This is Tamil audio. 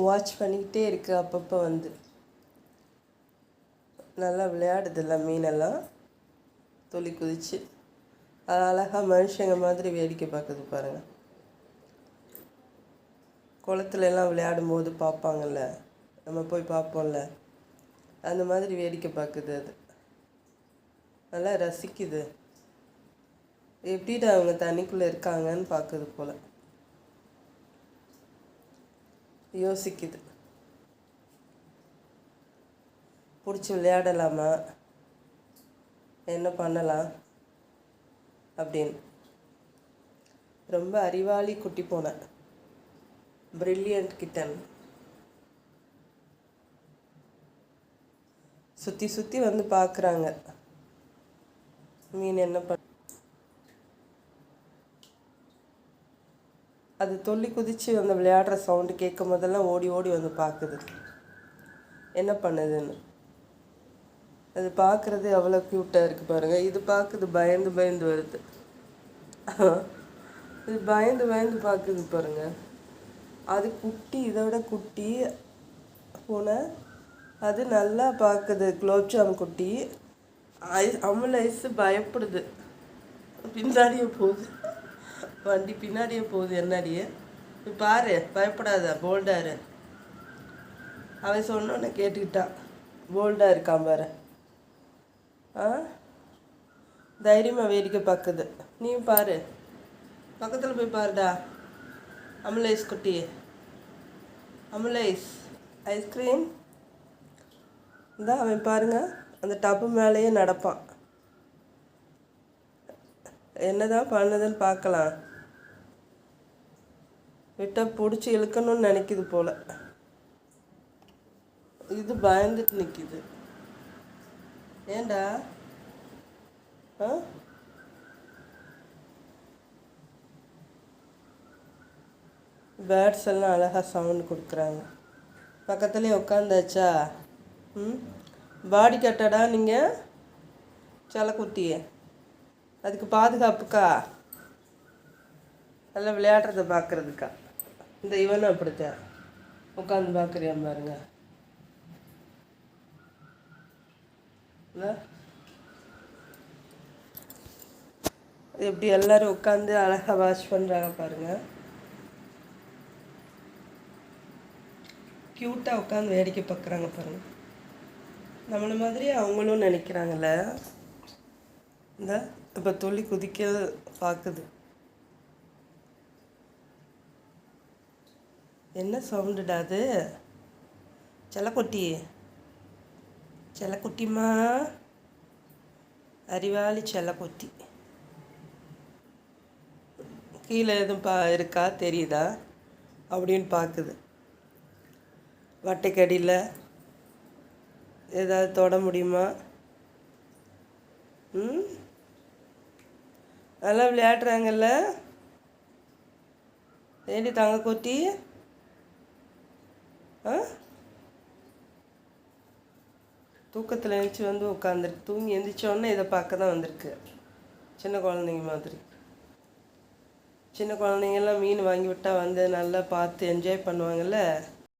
வாட்ச் பண்ணிக்கிட்டே இருக்குது. அப்பப்போ வந்து நல்லா விளையாடுதில்ல மீனெல்லாம் துள்ளி குதிச்சு. அது அழகாக மனுஷங்க மாதிரி வேடிக்கை பார்க்குது பாருங்கள். குளத்துல எல்லாம் விளையாடும்போது பார்ப்பாங்கள்ல, நம்ம போய் பார்ப்போம்ல, அந்த மாதிரி வேடிக்கை பார்க்குது. அது நல்லா ரசிக்குது. எப்படிடா அவங்க தண்ணிக்குள்ளே இருக்காங்கன்னு பார்க்குது போல், யோசிக்குது. பிடிச்சி விளையாடலாமா, என்ன பண்ணலாம் அப்படின்னு. ரொம்ப அறிவாளி குட்டி பூனை, பிரில்லியன்ட் கிட்டன். சுற்றி சுற்றி வந்து பார்க்குறாங்க மீன் என்ன பண்ண. அது துள்ளி குதித்து அந்த விளையாடுற சவுண்டு கேட்கும் போதெல்லாம் ஓடி ஓடி வந்து பார்க்குது என்ன பண்ணுதுன்னு. அது பார்க்குறது அவ்வளோ க்யூட்டாக இருக்குது பாருங்கள். இது பார்க்குது, பயந்து பயந்து வருது. இது பயந்து பயந்து பார்க்குது பாருங்கள். அது குட்டி, இதை விட குட்டி பூனை. அது நல்லா பார்க்குது. குலோப்ஜாம் குட்டி. அமுல் ஐஸு பயப்படுது, பின்னாடியே போகுது. வண்டி பின்னாடியே போகுது என்னடியே. பாரு, பயப்படாத, போல்டாரு. அவன் சொன்னோன்னே கேட்டுக்கிட்டான். போல்டாக இருக்கான் பாரு. தைரியமாக வேடிக்கை பார்க்குது. நீ பாரு, பக்கத்தில் போய் பாருடா. அமுல் ஐஸ் குட்டி, அமுல் ஐஸ் ஐஸ்கிரீம். இந்த அவன் பாருங்க, அந்த டப்பு மேலேயே நடப்பான். என்னதான் பண்ணுதுன்னு பார்க்கலாம். விட்டால் பிடிச்சி இழுக்கணும்னு நினைக்குது போல். இது பயந்துட்டு நிற்கிது. ஏண்டா பேர்ட்ஸ் எல்லாம் அழகாக சவுண்டு கொடுக்குறாங்க. பக்கத்துலேயே உட்காந்தாச்சா. பாடி கட்டடா நீங்கள் செல்லக்குட்டியே. அதுக்கு பாதுகாப்புக்கா, நல்லா விளையாடுறத பார்க்குறதுக்கா. இந்த இவனும் அப்படித்தான் உட்காந்து பார்க்குறியான் பாருங்க. எப்படி எல்லோரும் உட்காந்து அழகாக வாட்ச் பண்ணுறாங்க பாருங்கள். க்யூட்டாக உட்காந்து வேடிக்கை பார்க்குறாங்க பாருங்கள். நம்மளை மாதிரி அவங்களும் நினைக்கிறாங்கல்ல. இந்த இப்போ துள்ளி குதிக்க பார்க்குது. என்ன சவுண்டுடா அது? செல்லக்குட்டி, செல்லக்குட்டிம்மா, அறிவாளி செல்லக்குட்டி. கீழே எதுவும் இருக்கா தெரியுதா அப்படின்னு பார்க்குது. வட்டைக்கடியில் ஏதாவது தொட முடியுமா? நல்லா விளையாடுறாங்கல்ல. ஏண்டி தங்க கொட்டி, தூக்கத்தில் எழுந்துச்சி வந்து உட்காந்துருக்கு. தூங்கி எழுந்திரிச்சோடனே இதை பார்க்க தான் வந்திருக்கு. சின்ன குழந்தைங்க மாதிரி. சின்ன குழந்தைங்கெல்லாம் மீன் வாங்கி விட்டால் வந்து நல்லா பார்த்து என்ஜாய் பண்ணுவாங்கள்ல.